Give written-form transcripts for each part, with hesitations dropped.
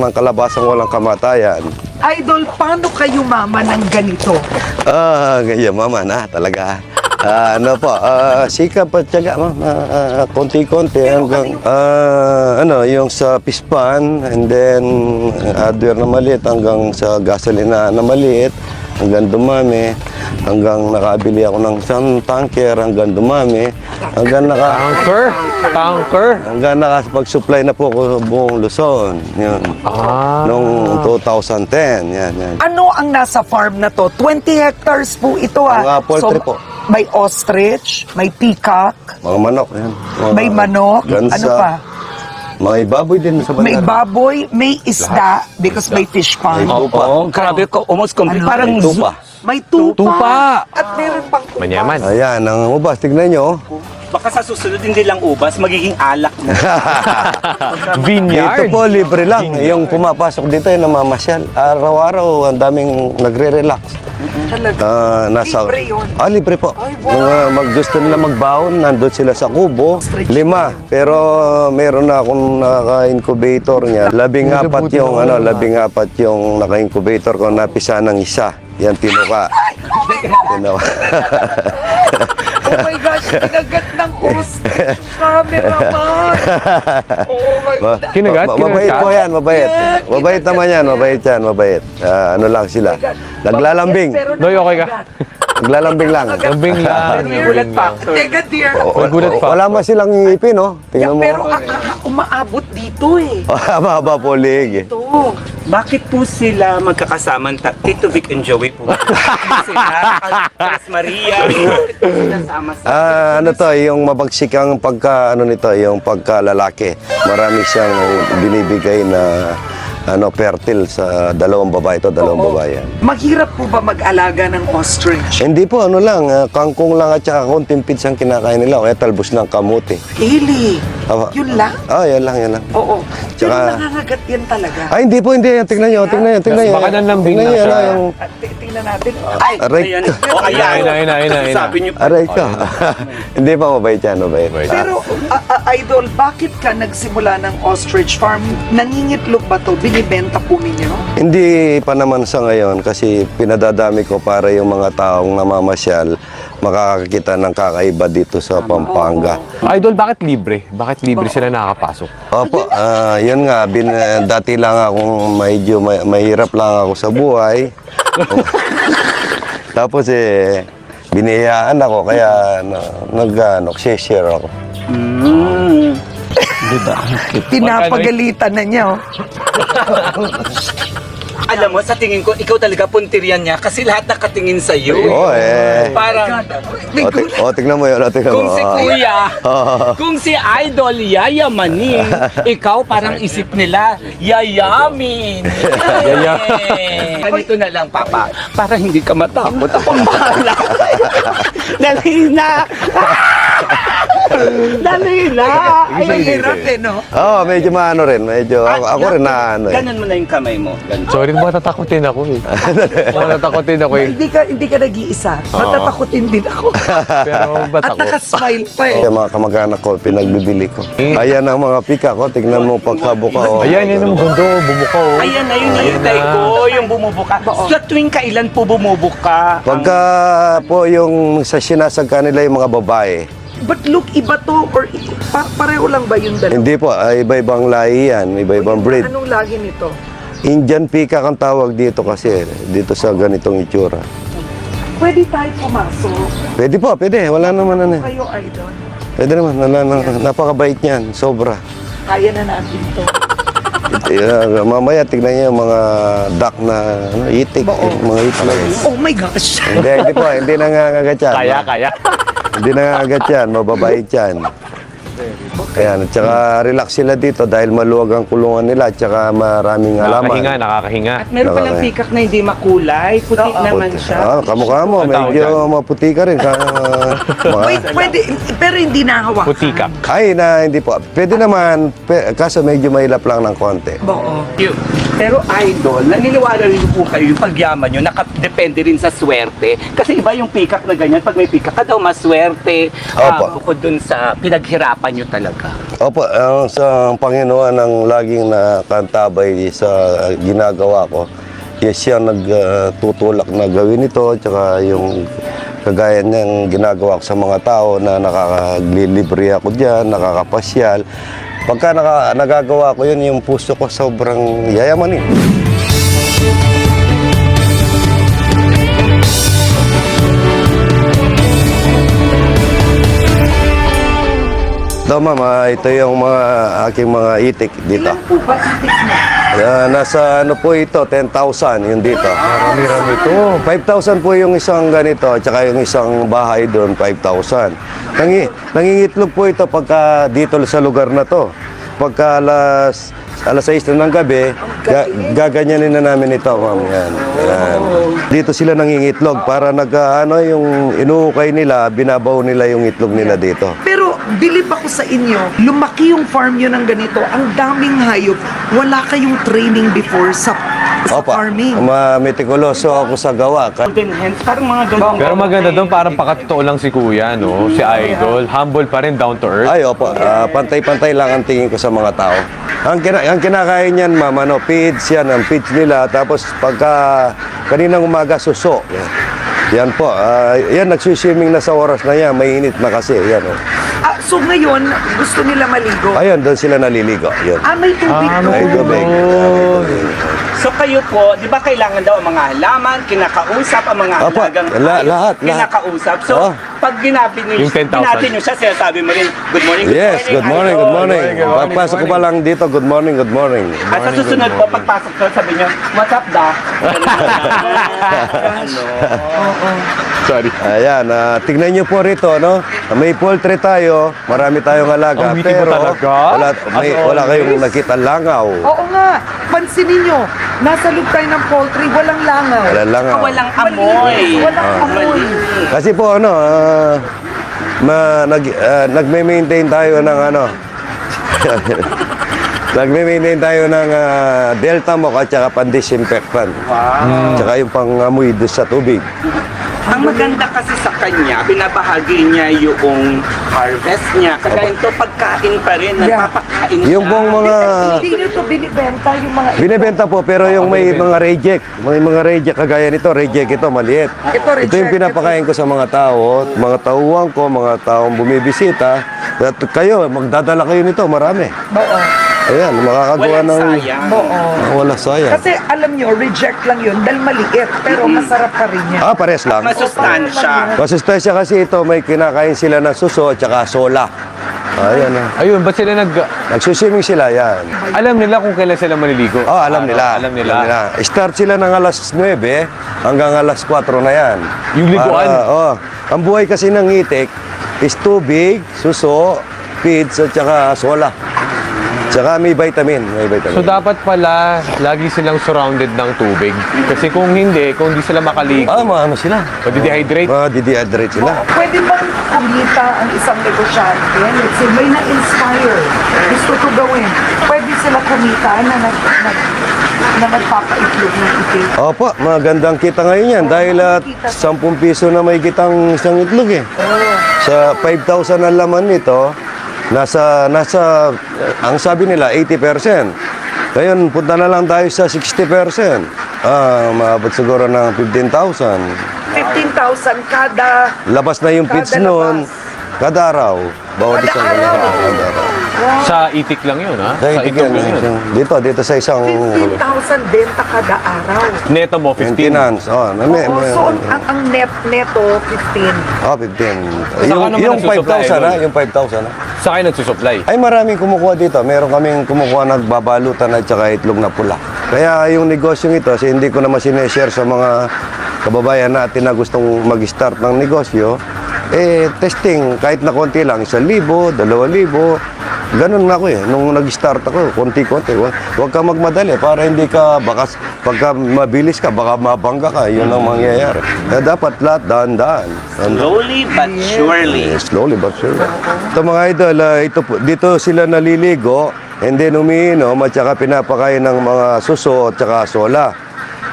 ng kalabasang walang kamatayan. Idol, paano kayo mama ng ganito? Ganyan mama na talaga. Ano po, sikap at tiyaga, konti-konti hanggang, yung sa pispan, and then hardware na maliit hanggang sa gasolina na maliit, hanggang dumami, hanggang nakabili ako ng isang tanker, hanggang dumami, hanggang hanggang nakapag-supply na po ako sa buong Luzon. Yun. Noong 2010, yan. Ano ang nasa farm na to? 20 hectares po ito Mga poultry po. May ostrich, may peacock, Mga manok, yan. may manok, gansa, ano pa? Mga baboy din sa May bandar. baboy, may isda, because may fish pond. Oo, grabe ko. Almost complete. Ano? Parang Tupa. May tupa. Tupa. At meron pang tupa. Manyaman. Ayan, ang ubas, tignan nyo. Baka sa susunod hindi lang ubas, magiging alak na. Vineyard. Dito po, libre lang. Yung pumapasok dito, yung namamasyal. Araw-araw, ang daming nagre-relax. Talaga. Libre yun. Libre po. Ay, wow. Mga gusto nila magbaon, nandun sila sa kubo. 5. Pero meron na akong naka-incubator niya. 14 yung, 14 yung naka-incubator ko, napisa ng isa. Yan, tinuka. Tinuka. Oh my gosh, kinagat ng cameraman. Oh my God. Kinagat? Mabait po yan, mabait. Mabait naman yan, mabait yan, mabait. Ano lang sila. Naglalambing. Pero Doy, okay ka? Naglalambing lang. Lambing lang. May gulat factor. Teka, dear. Gulat pa. Wala man silang ngipin, no? Yeah, Tingnan mo. pero umaabot dito eh. Mahaba po lig. Ito. Bakit po sila magkakasama? Tito Vic and Joey po. Sila, Cas Maria. Bakit po sila sama-sama? Ano to, yung mabagsikang pagka, nito, yung pagkalalaki. Marami siyang binibigay na fertile sa dalawang babae ito, dalawang babae yan. Maghirap po ba mag-alaga ng ostrich? Hindi po, kangkong lang at saka konting pits ang kinakain nila. O kaya talbos ng kamuti. Really? Aba. Yun lang? Yan lang. Oo. Pero Tsaka- nangangagat yan talaga. Hindi po. Tingnan nyo. Baka nanlambing Tingnan na nyo, siya. Tingnan natin. Ay! Aray Ayan. ka. Oh, ayan. Ayun. Sabi niyo po. Aray ka. Hindi pa, mabait yan, mabait. Pero, Idol, bakit ka nagsimula ng ostrich farm? Nangingitlog ba to? Binibenta po ninyo? Hindi pa naman sa ngayon kasi pinadadami ko para yung mga taong namamasyal makakakita ng kakaiba dito sa Pampanga. Idol, bakit libre? Bakit libre sila nakakapasok? Opo, yun nga, dati lang akong medyo mahirap lang ako sa buhay. Tapos binihiyaan ako kaya share ako. Diba? Pinapagalitan na niya, oh. Alam mo, sa tingin ko, ikaw talaga puntiryan niya kasi lahat nakatingin sa iyo. Oo, Parang, tignan mo yun, tignan kung mo. si Kuya, kung si Idol yayamanin, ikaw parang isip nila, yayamin. Ganito na lang, Papa, para hindi ka matakot. Akong bahala. Dali na. Dali na. Ay, mahirap eh, no? Medyo maano rin, medyo, ako rin na ano. Ganon mo na yung kamay mo. Ganon. Sorry, matatakotin ako eh. Matatakotin ako eh. Hindi ka nag-iisa. Matatakotin din ako. Pero ba't At ako? nakasmile pa eh. Yung mga kamag-anak ko, pinagbibili ko. Ayan ang mga pika ko, tignan mo pagkabuka. Ayan, yan ang gundo. Bumuka oh. Ayan na yung nahintay ko, yung bumubuka. Sa tuwing kailan po bumubuka? Pagka po yung sa sinasagka nila yung mga babae, But look, iba to or pareho lang ba yung dalawa? hindi po, iba-ibang lahi yan, iba-ibang breed. Anong lagi nito? Indian peacock ang tawag dito kasi, dito sa ganitong itsura. Pwede tayo pumasok. Pwede po, pwede, wala naman ano. Kayo, Idol. Pwede naman, napakabait niyan, sobra. Kaya na natin to. Mamaya tignan niyo yung mga duck na itik, yung mga itik. Oh my gosh! Hindi po, hindi nangangagat yan. Kaya. Hindi nangangagat yan, mababait yan. Kaya, at saka relax sila dito dahil maluwag ang kulungan nila at saka maraming Nakakahinga, halaman. nakakahinga. At meron palang Okay. pikak na hindi makulay. Puti naman siya. Kamukha mo, Ang tawag medyo dyan? maputi ka rin. Wait, pwede, pero hindi nahawakan. Putika. Ay, hindi po. Pwede naman, kaso medyo mahilap lang ng konti. Oo. Pero Idol, naniniwala rin po kayo yung pagyaman nyo, nakadepende rin sa swerte. Kasi iba yung pikak na ganyan, pag may pikak ka daw, maswerte. Opo. Bukod dun sa pinaghirapan nyo talaga. Opo, sa Panginoon ang laging nakantabay sa ginagawa ko. Yes, siya nagtutulak na gawin ito, tsaka yung kagaya niyang ginagawa ko sa mga tao na nakakaglilibre ako dyan, nakakapasyal. Pagka nagagawa ko yun, yung puso ko sobrang yayamanin. Ito ma'am, ito yung mga aking mga itik dito. Ilan po ba itik mo? Nasa ano po ito, 10,000 yung dito. Marami-rami ito. 5,000 po yung isang ganito, tsaka yung isang bahay doon, 5,000. Nangingitlog po ito pagka dito sa lugar na to. Pagka alas 6 na ng gabi, gaganyanin na namin ito, ma'am. Yan. Dito sila nangingitlog para yung inuukay nila, binabaw nila yung itlog nila dito. Pero bilib ako sa inyo, lumaki yung farm yun ng ganito, ang daming hayop, wala kayong training before sa Opa, farming. metikuloso ako sa gawa. Golden hens, parang mga ganun. Pero maganda doon, parang pakatotoo lang si Kuya, no? Si Idol. Humble pa rin, down to earth. Ay, opo. Pantay-pantay lang ang tingin ko sa mga tao. Ang kinakain niyan, ma'am, feeds yan, ang feeds nila. Tapos pagka kaninang umaga, suso. Yan po. Yan, nagsuswimming na sa oras na yan. Mainit na kasi. Yan, oh. So ngayon, gusto nila maligo. Ayun, doon sila naliligo. Yun. May tubig doon. May tubig. So kayo po, di ba kailangan daw ang mga halaman, kinakausap ang mga Opo, halagang lahat. kinakausap. So, Oh. pag ginabi niyo, Yung 10,000. ginati niyo siya, sinasabi mo rin, good morning, Yes, good morning, good morning. Good morning, Pagpasok ko good pa lang dito, good morning, good morning. At sa susunod po, pagpasok ko, sabi niyo, what's up, Doc? Sorry. Ayan, tignan nyo po rito, no? May poultry tayo, marami tayong alaga, Ang witty mo pero talaga. wala kayong nakita langaw. Oo nga, pansinin nyo, nasa loob tayo ng poultry, walang langaw. Wala langaw. Walang amoy. Walang amoy. Kasi po nagme-maintain tayo ng nagme-maintain tayo ng Delta Mock at saka pan-disinfectant. Tsaka yung pang-amoy doon sa tubig. Ang maganda kasi sa kanya, binabahagi niya yung harvest niya. Kaya ito pagkain pa rin, nagpapakain siya. Yung pong mga Hindi nyo ito binibenta yung mga binebenta po, pero yung may mga reject, kagaya nito, reject ito, maliit. Ito, Ito yung pinapakain ko sa mga tao, mga tauhan ko, mga taong bumibisita. At kayo, magdadala kayo nito, marami. Oo. Ayan, makakagawa Walang ng... sayang. Oo. Wala sayang. Kasi alam nyo, reject lang yun dahil maliit, pero masarap pa rin yan. Pares lang. Masustansya. Masustansya kasi ito, may kinakain sila ng suso at saka sola. Ayan na. Ayun, ba't sila Nagsuswimming sila, yan. Alam nila kung kailan sila maliligo? Alam nila. Alam nila. Start sila ng alas 9 hanggang alas 4 na yan. Yung liguan? Ang buhay kasi ng itik is tubig, suso, feeds at saka sola. Tsaka may vitamin. So dapat pala, lagi silang surrounded ng tubig. Kasi kung hindi sila makaligo, Ano sila? madi-dehydrate. Di-dehydrate sila. Pwede bang kumita ang isang negosyante? Let's say, may na-inspire. Gusto ko gawin. Pwede sila kumita na nagpapaitlog ng itik. Opo, magandang kita ngayon yan dahil 10 piso na may kitang isang itlog eh. Sa 5,000 ang laman nito, nasa ang sabi nila 80%. Ngayon, punta na lang tayo sa 60%. Maabot siguro ng 15,000. 15,000 kada. Labas na yung feeds Kada noon. labas. Kada araw. Bawat Kada isang araw. Kada araw. Sa itik lang yun, ha? Sa itik yan. Dito sa isang 15,000 benta kada araw. Neto mo, 15. maintenance. So, ang neto, 15. 15. Saan ka naman Yung nagsusupply, 5,000 Idol? yung 5,000 Sa kayo nagsusupply. Ay maraming kumukuha dito. Meron kaming kumukuha nagbabalutan at saka itlog na pula. Kaya yung negosyong ito, hindi ko naman sineshare sa mga kababayan natin na gustong mag-start ng negosyo, testing kahit na konti lang, 1,000, 2,000. Ganun na ako nung nag-start ako, konti-konti. Huwag ka magmadali para hindi ka, pagka mabilis ka, baka mabangga ka, yun ang mangyayari. Kaya dapat lahat daan-daan. Slowly but surely. Slowly but surely. Ito mga idol, dito sila naliligo, and then umiinom at saka pinapakain ng mga suso at saka sola.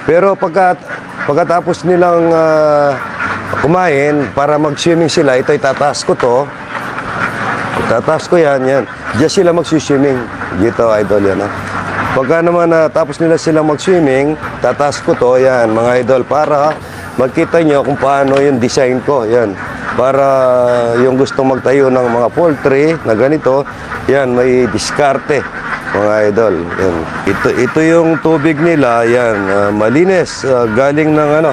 Pero pagkatapos nilang kumain, para mag-swimming sila, ito itataas ko to. Itataas ko yan. diyan sila mag-swimming. Dito, idol, yan. Pagka naman tapos nila silang mag-swimming, tataas ko to, yan, mga idol, para magkita nyo kung paano yung design ko, yan. Para yung gustong magtayo ng mga poultry na ganito, yan, may diskarte, mga idol. Yan. Ito yung tubig nila, yan, malinis, galing ng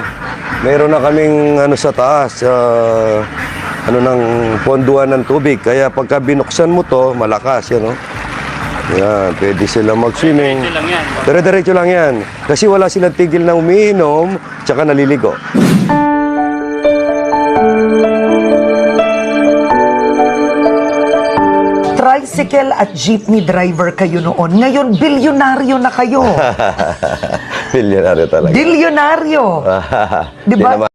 meron na kaming sa taas, ng ponduan ng tubig. Kaya pagka binuksan mo to, malakas, yan, Yan, pwede sila mag-swimming. Diretso lang yan. Dire-diretso lang yan. Kasi wala silang tigil na umiinom, tsaka naliligo. Tricycle at jeepney driver kayo noon. Ngayon, bilyonaryo na kayo. Bilyonaryo talaga. Bilyonaryo. Di Di ba? naman.